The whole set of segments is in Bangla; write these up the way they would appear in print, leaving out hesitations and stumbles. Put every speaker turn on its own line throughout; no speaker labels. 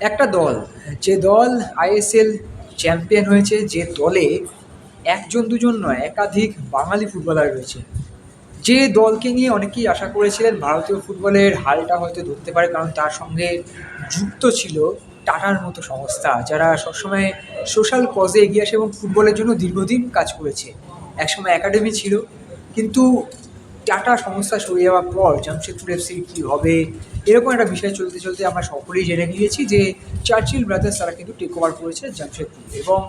একটা দল, যে দল আইএসএল চ্যাম্পিয়ন হয়েছে, যে দলে একজন দুজন নয় একাধিক বাঙালি ফুটবলার রয়েছে, যে দলকে নিয়ে অনেকেই আশা করেছিলেন ভারতীয় ফুটবলের হালটা হয়তো ধরতে পারে, কারণ তার সঙ্গে যুক্ত ছিল টাটার মতো সংস্থা যারা সবসময় সোশ্যাল কজে এগিয়ে আসে এবং ফুটবলের জন্য দীর্ঘদিন কাজ করেছে। একসময় একাডেমি ছিল, কিন্তু টাটা সংস্থা সরে যাওয়ার পর জামশেদপুর এফসির কী হবে, এরকম একটা বিষয় চলতে চলতে আমরা সকলেই জেনে গিয়েছি যে চার্চিল ব্রাদার্স তারা কিন্তু টেক ওভার করেছে জামশেদপুর, এবং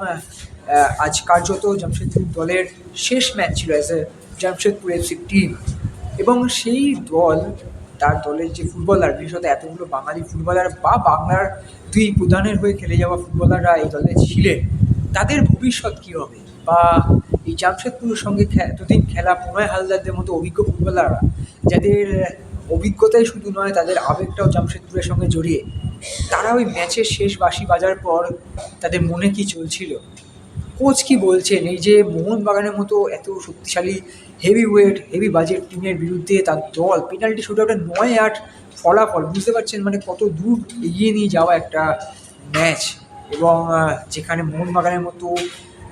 আজ কার্যত জামশেদপুর দলের শেষ ম্যাচ ছিল as a Jamshedpur FC team. এবং সেই দল, তার দলের যে ফুটবলার, বিশেষত এতগুলো বাঙালি ফুটবলার বা বাংলার দুই প্রধানের হয়ে খেলে যাওয়া ফুটবলাররা এই দলে ছিলেন, তাদের ভবিষ্যৎ কী হবে, বা এই জামশেদপুরের সঙ্গে এতদিন খেলা প্রণয় হালদারদের মতো অভিজ্ঞ ফুটবলাররা, যাদের অভিজ্ঞতাই শুধু নয় তাদের আবেগটাও জামশেদপুরের সঙ্গে জড়িয়ে, তারা ওই ম্যাচের শেষ বাঁশি বাজার পর তাদের মনে কি চলছিল, কোচ কি বলছেন, এই যে মোহনবাগানের মতো এত শক্তিশালী হেভি ওয়েট হেভি বাজেট টিমের বিরুদ্ধে তার দল পেনাল্টি শুটআউটে ৯-৮ ফলাফল, বুঝতে পারছেন মানে কত দূর এগিয়ে নিয়ে যাওয়া একটা ম্যাচ। এবং যেখানে মোহনবাগানের মতো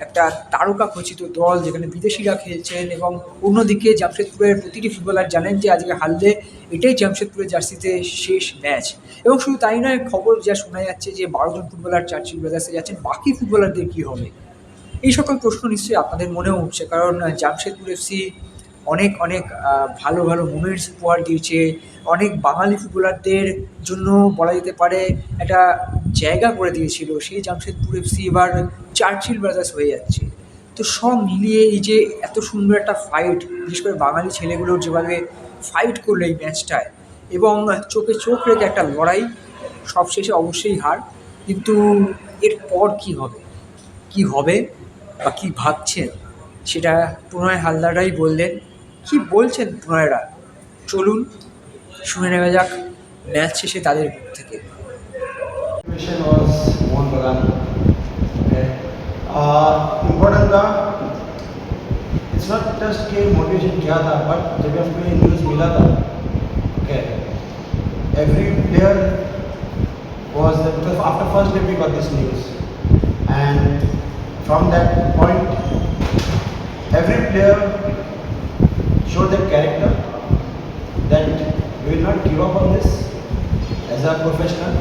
একটা তারকা খচিত দল, যেখানে বিদেশিরা খেলছেন, এবং অন্যদিকে জামশেদপুরের প্রতিটি ফুটবলার জানেন যে আজকে হারলে এটাই জামশেদপুরের জার্সিতে শেষ ম্যাচ। এবং শুধু তাই নয়, খবর যা শোনা যাচ্ছে যে ১২ জন ফুটবলার চার্চিল ব্রাদার্সে যাচ্ছেন, বাকি ফুটবলারদের কী হবে, এই সকল প্রশ্ন নিশ্চয়ই আপনাদের মনেও উঠছে, কারণ জামশেদপুর এফসি অনেক অনেক ভালো ভালো মোমেন্টস উপহার দিয়েছে, অনেক বাঙালি ফুটবলারদের জন্য বলা যেতে পারে একটা জায়গা করে দিয়েছিল। সেই জামশেদপুর এফসি এবার চার্চিল ব্রাদার্স হয়ে যাচ্ছে। তো সব মিলিয়ে এই যে এত সুন্দর একটা ফাইট, বিশেষ করে বাঙালি ছেলেগুলোর যেভাবে ফাইট করলো এই ম্যাচটায়, এবং চোখে চোখ রেখে একটা লড়াই, সবশেষে অবশ্যই হার, কিন্তু এরপর কী হবে, কী হবে বা কী ভাবছেন সেটা প্রণয় হালদাররাই বললেন। কী বলছেন প্রণয়রা, চলুন শুনে নেওয়া যাক ম্যাচ শেষে তাদের মুখ থেকে।
Mission was Mohan Bagan. Okay. Important था, it's not just कि motivation क्या था, but जब हमको ये news मिला था, okay, every player was because after first day we got this news, and from that point, every player showed their character that we will not give up on this as a professional.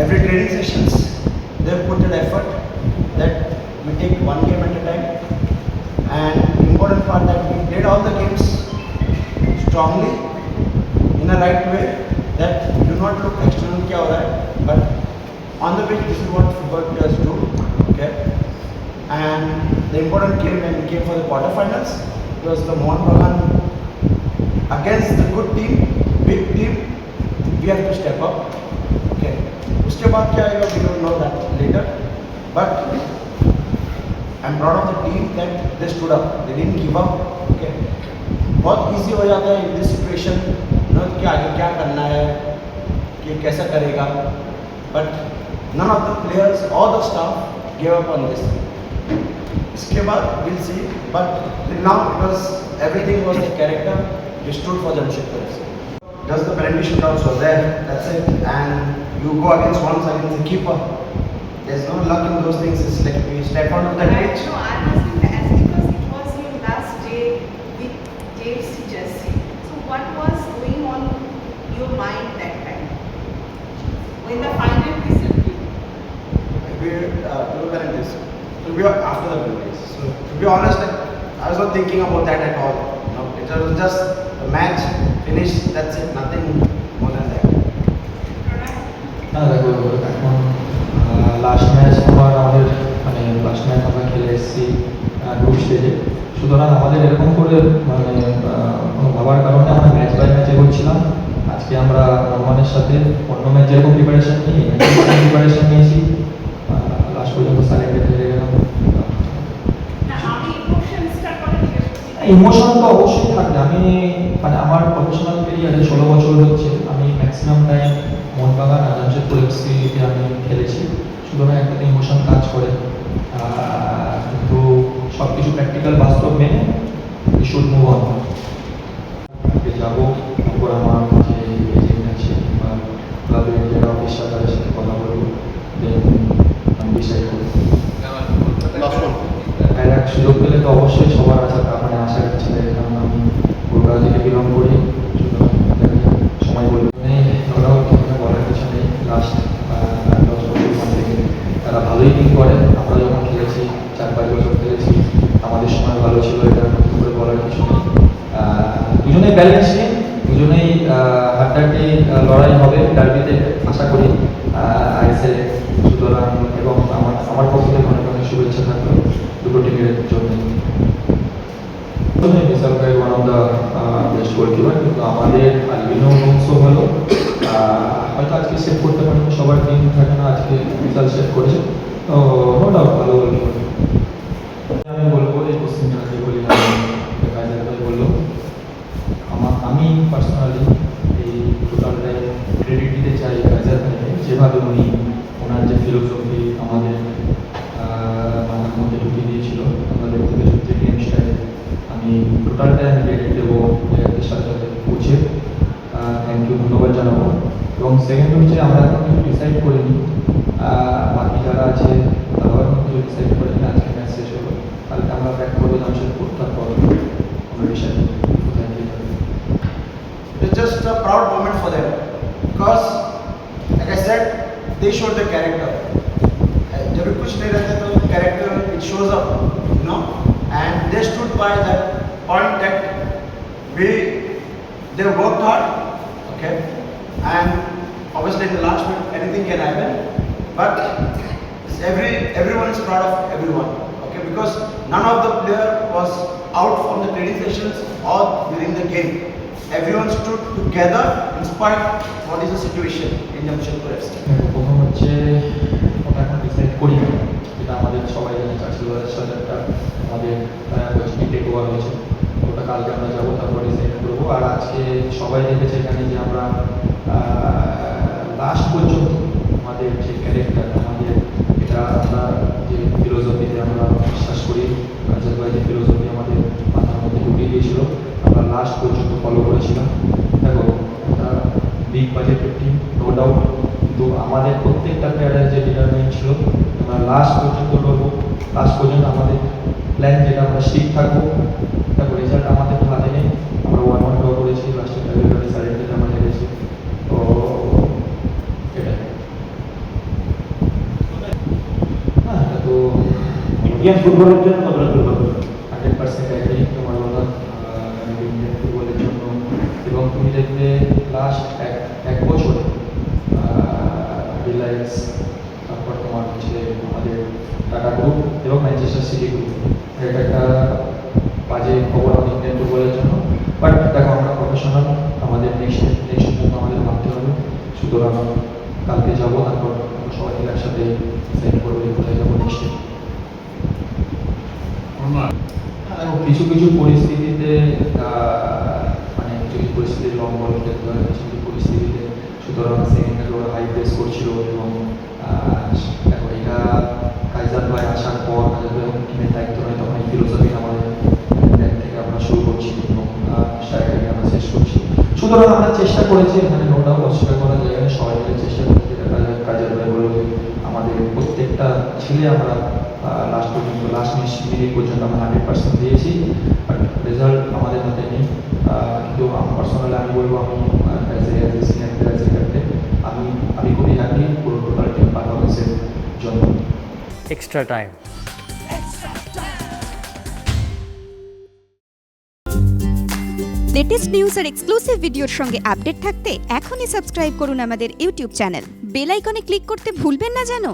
Every training sessions, they put an effort that we take one game at a time, and important part that we played all the games strongly in a right way, that do not look external kya ho raha hai, but on the pitch this is what football players do, okay. And the important game when we came for the quarterfinals, it was the Mohan Bagan against the good team, big team, we have to step up, okay. उसके बाद क्या आएगा we don't know that later, but I'm proud of the team that they stood up, they didn't give up, okay. बहुत easy हो जाता है in this situation, ना कि आगे क्या करना है, कि कैसा करेगा, but none of the players or the staff gave up on this. इसके बाद we'll see, but till now it was everything was the character, we stood for Jamshedpur. Just the penalty shootouts were there, that's it, and you go against once against the keeper. There's no luck in those things. It's like we step onto the pitch.
No, I was asking because it was your last day with JFC Jersey. So what was going on your mind that time when the final whistle blew?
We two penalties. To be after the penalties. So to be honest, like, I was not thinking about that at all. No, it was just the match finished. That's it. Nothing more than that.
না দেখো, এখন লাস্ট ম্যাচ আমাদের মানে লাস্ট ম্যাচ আমরা খেলে এসেছি গ্রুপ স্টেজে, সুতরাং আমাদের এরকম করে মানে কোনো ভাবার কারণে আমরা ম্যাচ বাই ম্যাচ এগোচ্ছিলাম। আজকে আমরা রহমানের সাথে অন্য ম্যাচ যেরকম প্রিপারেশন নিয়েছি, লাস্ট পর্যন্ত সাইলেন্টে হেরে গেলাম। ইমোশন তো অবশ্যই থাকবে। আমি মানে আমার প্রফেশনাল ক্যারিয়ারে 16 বছর হচ্ছে, আমি ম্যাক্সিমাম টাইম মোহনবাগান আর জামশেদপুর এফসিতে আমি খেলেছি, সুতরাং একটা ইমোশন কাজ করে, কিন্তু সব কিছু প্র্যাকটিক্যাল বাস্তব মেনে উই শুড মুভ অন। যাবো, তারপর আমার যে এজেন্ট আছে বা ক্লাবের যারা পেশাদারের সাথে কথা বলবো, দেন আমি ডিসাইড করবো। আর এক সুযোগ পেলে তো অবশ্যই সবার মানে আশার ইচ্ছে থাকে, কারণ আমি কলকাতা থেকে বিলং করি, সুতরাং দেখা যাক, সময় বলবো। ওরাও কিছু বলার কিছু নেই। লাস্ট 10 বছর থেকে তারা ভালোই দিন করে, আমরা যখন খেলেছি 4-5 বছর খেলেছি, আমাদের সময় ভালো ছিল, এটা নতুন করে বলার কিছু নেই। দুজনেই ব্যালেন্স নিয়ে, দুজনেই হাড্ডাহাড্ডি লড়াই হবে ডার্বিতে, আশা করি আইএসএল। সুতরাং এবং আমার পক্ষ থেকে অনেক অনেক শুভেচ্ছা থাকলো দুটো টিমের জন্য। মিসাল ভাই one of the best goalkeeper, কিন্তু আমাদের আলবিনো অংশ হলো হয়তো আজকে সেভ করতে পারেন, সবার টিম থাকে না, আজকে মিসাল সেভ করেছে, তো নো ডাউট ভালো গোলকিপার। আমি বলবো এই পশ্চিম যে বলি কাজের ভাই বললো, আমি পার্সোনালি এই টোটালটাই ক্রেডিট দিতে চাই কাজের ভাইকে, যেভাবে উনি ওনার যে ফিলোসফি আমাদের মাথার মধ্যে ঢুকিয়ে দিয়েছিল, আমাদের যে গেম স্টাইল, আমি টোটালটাই আমি ক্রেডিট দেবো প্লেয়ারদের সাথে সাথে কোচের, থ্যাংক ইউ, ধন্যবাদ জানাবো। এবং সেকেন্ড হচ্ছে আমরা এখন কিছু ডিসাইড করিনি, বাকি যারা আছে তারাও এখন কিছু ডিসাইড করেনি, আজকে ম্যাচ শেষ হলো, কালকে আমরা ব্যাক করবো জামশেদপুর, তারপর আমরা ডিসাইড কোথায় গিয়ে যাবে।
It's just a proud moment for them because, like I said, they showed the character. जब भी कुछ नहीं रहता तो character it shows up, you know, and they stood by that point that they worked hard, okay, and obviously in the last minute anything can happen, but everyone is proud of everyone, okay, because none of the player was out from the training sessions or during the game. Everyone stood together in spite what is the situation in Jamshedpur FC.
প্রথম হচ্ছে ওটা এখন ডিসাইড করি না, যেটা আমাদের সবাই জানে চাষিবাদের সাথে একটা আমাদের কোচিং টেক ওভার হয়েছে, ওটা কালকে আমরা যাবো, তারপর ডিসাইড করবো। আর আজকে সবাই দেখেছে এখানে যে আমরা লাস্ট পর্যন্ত আমাদের যে ক্যারেক্টার, আমাদের এটা আমরা যে ফিলোসফিতে আমরা বিশ্বাস করি, কাজের ভাই যে ফিলোসফি আমাদের মাথার মধ্যে ঢুকিয়ে দিয়েছিল, আমরা লাস্ট পর্যন্ত ফলো করেছিলাম। দেখো এটা বিগ বাজেটের টিম, নো ডাউট, কিন্তু আমাদের প্রত্যেকটা প্লেয়ারের যে ডিটারমেন্ট ছিল, আমরা লাস্ট পর্যন্ত লড়বো, লাস্ট পর্যন্ত আমাদের প্ল্যান যেটা আমরা স্টিক থাকবো। দেখো রেজাল্ট আমাদের হাতে নেই, আমরা 1-1 ড্র করেছি, লাস্টে ফেব্রুয়ারি সাইডে আমরা হেরেছি, তো এটাই। হ্যাঁ, এটা তো
ইন্ডিয়ান ফুটবলের জন্য কতটা দুর্ভাগ্য?
100% অ্যাগ্রি তোমার বলা, ইন্ডিয়ান ফুটবলের জন্য। এবং তুমি দেখবে লাস্ট এক বছরে রিলায়েন্স, তারপর তোমার হচ্ছে আমাদের টাটা গ্রুপ এবং ম্যানচেস্টার সিটি গ্রুপ, এটা একটা বাজে খবর আমাদের ইন্ডিয়ান ফুটবলের জন্য। বাট দেখো আমরা প্রফেশনাল, আমাদের নেক্সট মুভ আমাদের ভাবতে হবে, সুতরাং কালকে যাবো, তারপর সবাই মিলে একসাথে ডিসাইড করবো কোথায় যাবো নেক্সটে। কিছু কিছু পরিস্থিতিতে মানে কিছু পরিস্থিতি লং বল খেলতে হয়, কিছু কিছু পরিস্থিতিতে, সুতরাং সেকেন্ডে ওরা হাই প্রেস করছিল। এবং দেখো এটা কাইজার ভাই আসার পর কাইজার ভাই টিমের দায়িত্ব নেয়, তখন এই ফিলোসফি আমাদের ব্যাগ থেকে আমরা শুরু করছি এবং স্ট্রাইকারকে আমরা শেষ করছি। সুতরাং আমরা চেষ্টা করেছি, এখানে নো ডাউট অস্বীকার করা যায় না, সবাই মিলে চেষ্টা করছি, যেটা কাইজার ভাই বললো যে আমাদের প্রত্যেকটা ছেলে আমরা লাস্ট পর্যন্ত লাস্ট মিনিট পর্যন্ত আমরা 100% দিয়েছি, বাট রেজাল্ট আমাদের হাতে নেই। কিন্তু পার্সোনালি আমি বলবো, আমি সিনিয়র প্লেয়ার ক্যাপ্টেন, আমি খুবই হ্যাপি পুরো টোটাল টিম পারফরমেন্সের জন্য।
Extra time.
লেটেস্ট নিউজ আর এক্সক্লুসিভ ভিডিওর সঙ্গে আপডেট থাকতে এখনই সাবস্ক্রাইব করুন আমাদের ইউটিউব চ্যানেল। বেল আইকনে ক্লিক করতে ভুলবেন না যেন।